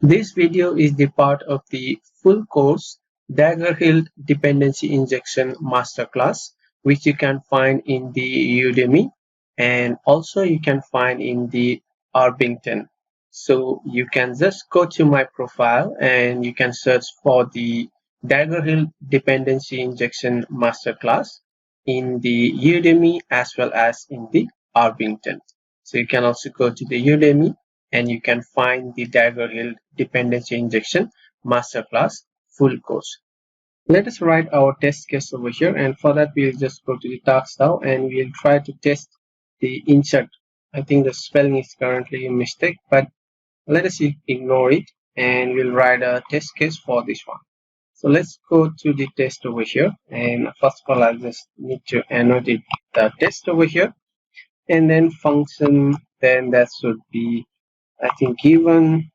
This video is the part of the full course Dagger Hill Dependency Injection Masterclass, which you can find in the Udemy and also you can find in the Arbington. So you can just go to my profile and you can search for the Dagger Hill Dependency Injection Masterclass in the Udemy as well as in the Arbington. So you can also go to the Udemy and you can find the Dagger Hill Dependency Injection Masterclass full course. Let us write our test case over here, and for that we'll just go to the task now and we'll try to test the insert. I think the spelling is currently a mistake, but let us ignore it and we'll write a test case for this one. So let's go to the test over here, and first of all I just need to annotate the test over here, and then function, then that should be, I think, given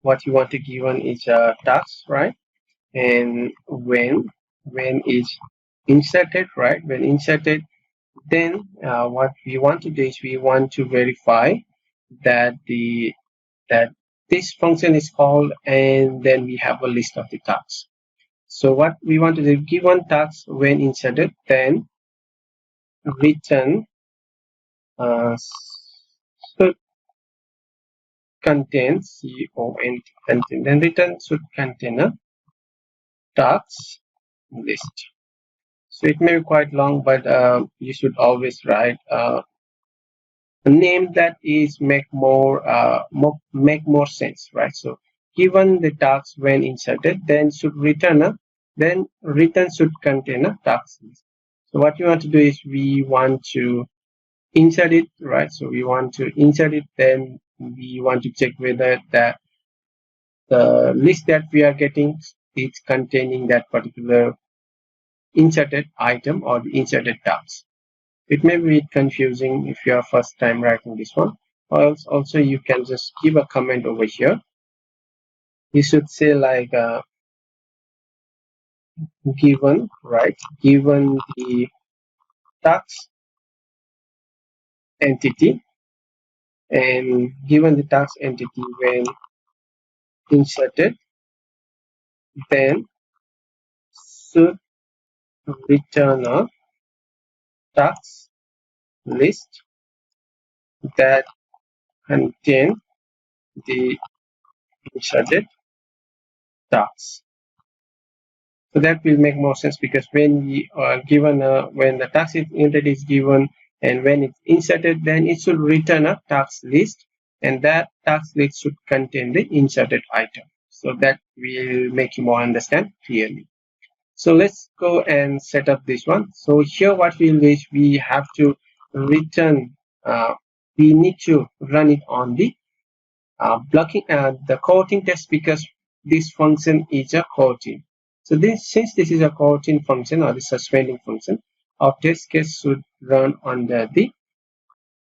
what you want to given is a task, right? And when is inserted, right? When inserted, then what we want to do is we want to verify that that this function is called, and then we have a list of the tasks. So what we want to do, given task when inserted, then return should contain content, then return should contain a tasks list. So it may be quite long, but you should always write a name that is make more sense, right? So given the task when inserted, then should return a, then return should contain a task list. So what you want to do is we want to insert it, right? So we want to insert it, then we want to check whether that the list that we are getting is containing that particular inserted item or the inserted task. It may be confusing if you are first time writing this one, or else also you can just give a comment over here. You should say like given, right? Given the task entity, and given the task entity when inserted, then should return a task list that contain the inserted tasks. So that will make more sense, because when we are given when the task entity is given and when it's inserted, then it should return a task list, and that task list should contain the inserted item. So that will make you more understand clearly. So let's go and set up this one. So here what we'll do is we have to return, we need to run it on the blocking the coroutine test, because this function is a coroutine. So since this is a coroutine function or the suspending function, our test case should run under the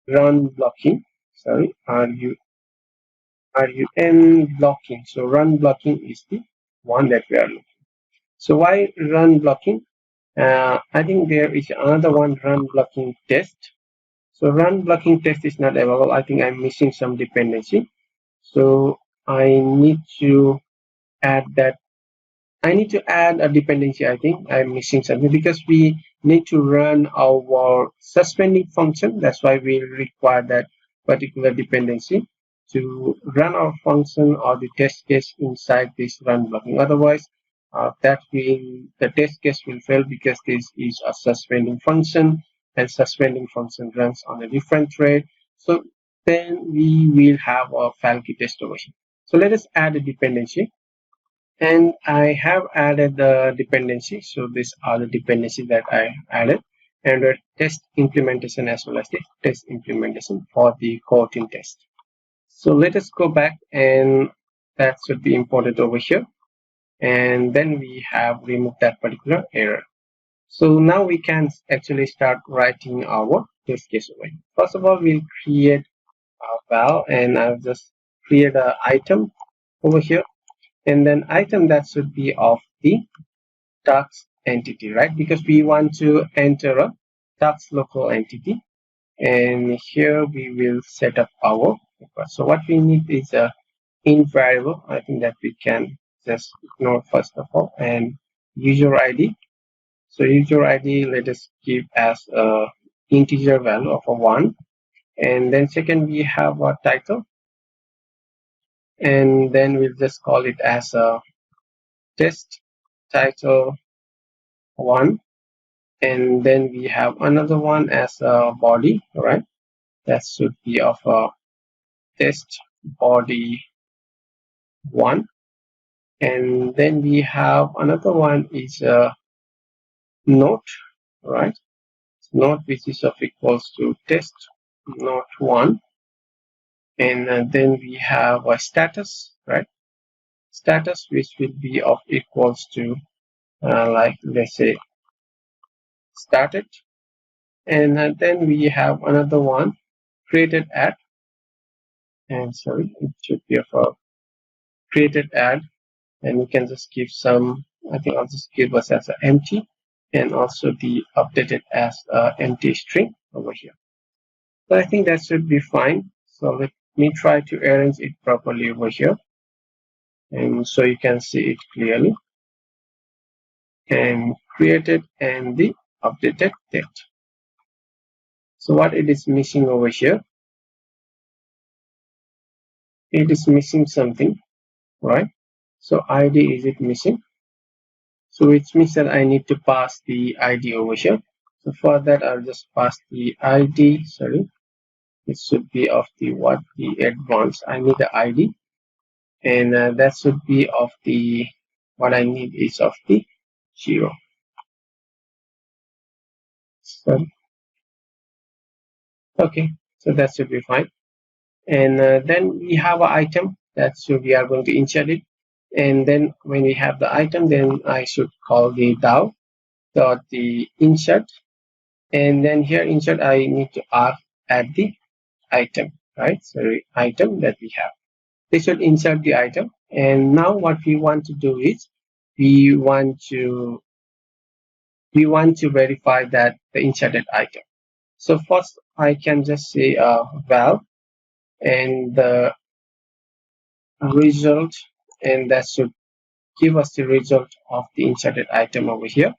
run blocking. Sorry, run blocking. So run blocking is the one that we are looking. So why run blocking? I think there is another one, run blocking test. So run blocking test is not available. I think I'm missing some dependency. So I need to add that. I need to add a dependency. I think I'm missing something, because we need to run our suspending function. That's why we require that particular dependency to run our function or the test case inside this run blocking. Otherwise, the test case will fail, because this is a suspending function and suspending function runs on a different thread. So then we will have a faulty test over here. So let us add a dependency, and I have added the dependency. So these are the dependencies that I added, and the test implementation as well as the test implementation for the coroutine test. So let us go back, and that should be imported over here, and then we have removed that particular error. So now we can actually start writing our test case over here. First of all, we'll create a val, and I'll just create an item over here, and then item that should be of the task entity, right? Because we want to enter a task local entity, and here we will set up our request. So what we need is a int variable, I think that we can just ignore first of all, and user ID. So user ID, let us give as a integer value of a 1, and then second we have a title, and then we'll just call it as a test title 1, and then we have another one as a body, right? That should be of a test body 1, and then we have another one is a note, right? Note which is of equals to test note 1, and then we have a status, right? Status which will be of equals to like let's say started, and then we have another one created at, and sorry, it should be of a created at, and we can just give some, I think I'll just give us as an empty, and also the updated as empty string over here. So I think that should be fine. So let me try to arrange it properly over here, and so you can see it clearly, and created and the updated date. So what it is missing over here, it is missing something, right? So ID is it missing, so which means that I need to pass the ID over here. So for that I'll just pass the ID, sorry, it should be of the what, the advanced, I need the ID, and that should be of the, what I need is of the 0. So okay, so that should be fine. And then we have an item that should, we are going to insert it, and then when we have the item, then I should call the DAO dot the insert, and then here insert I need to add the item, right? So item that we have, this should insert the item. And now what we want to do is we want to verify that the inserted item. So first I can just say val and the result, and that should give us the result of the inserted item over here.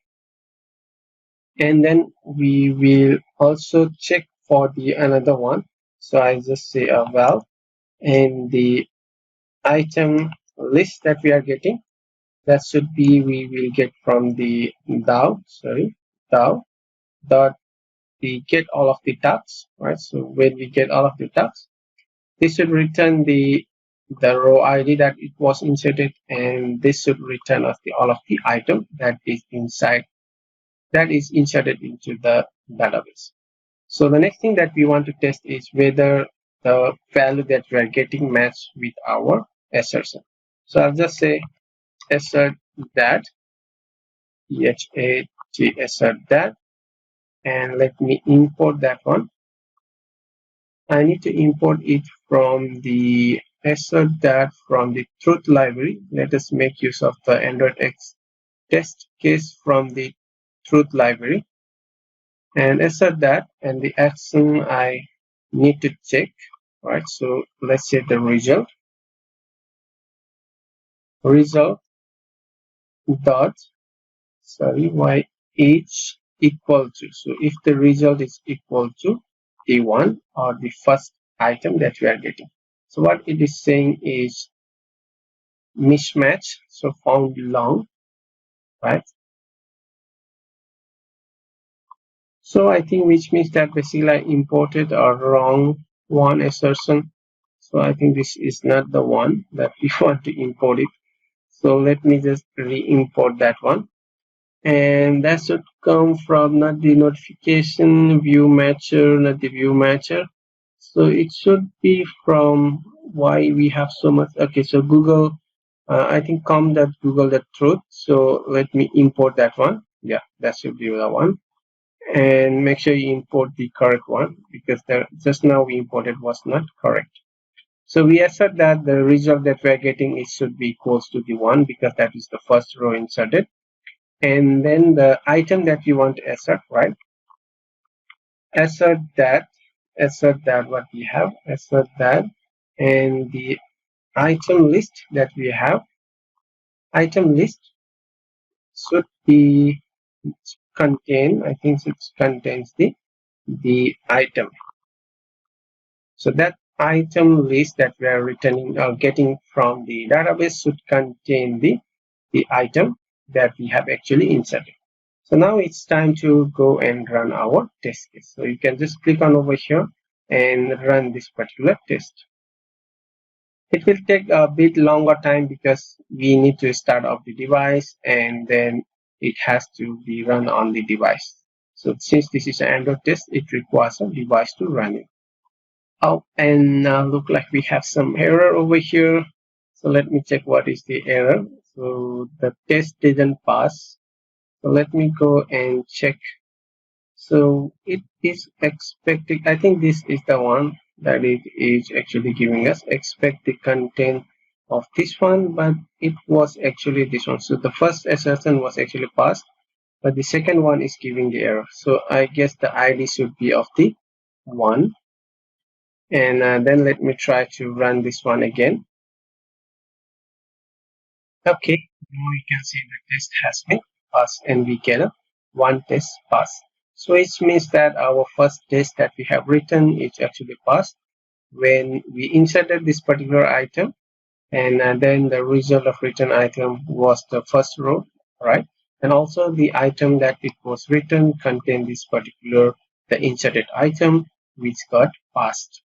And then we will also check for the another one. So I just say a val, and the item list that we are getting, that should be, we will get from the DAO, sorry, DAO dot the get all of the tags, right? So when we get all of the tags, this should return the row ID that it was inserted, and this should return us the all of the item that is inside, that is inserted into the database. So the next thing that we want to test is whether the value that we are getting match with our assertion. So I'll just say assert that, assert that, and let me import that one. I need to import it from the assert that from the truth library. Let us make use of the Android X test case from the truth library, and assert that, and the action I need to check, right? So let's say the result dot, sorry, y each equal to, so if the result is equal to the one or the first item that we are getting. So what it is saying is mismatch, so found long, right? So I think which means that basically I imported a wrong one assertion. So I think this is not the one that we want to import it. So let me just re-import that one, and that should come from not the notification view matcher, not the view matcher. So it should be from, why we have so much, okay, so Google, I think com.google.truth. So let me import that one. Yeah, that should be the one, and make sure you import the correct one, because just now we imported was not correct. So we assert that the result that we are getting, it should be equals to the 1, because that is the first row inserted. And then the item that we want to assert, right? Assert that what we have, assert that, and the item list that we have, item list should be contain, I think it contains the item. So that item list that we are returning or getting from the database should contain the item that we have actually inserted. So now it's time to go and run our test case. So you can just click on over here and run this particular test. It will take a bit longer time because we need to start up the device and then it has to be run on the device. So since this is an Android test, it requires a device to run it. Oh, and look like we have some error over here. So let me check what is the error. So the test didn't pass. So let me go and check. So it is expecting, I think this is the one that it is actually giving us expect the content of this one, but it was actually this one. So the first assertion was actually passed, but the second one is giving the error. So I guess the ID should be of the one. And then let me try to run this one again. Okay, now you can see the test has been passed and we get a one test pass. So it means that our first test that we have written is actually passed when we inserted this particular item, and then the result of written item was the first row, right? And also the item that it was written contained this particular the inserted item which got passed.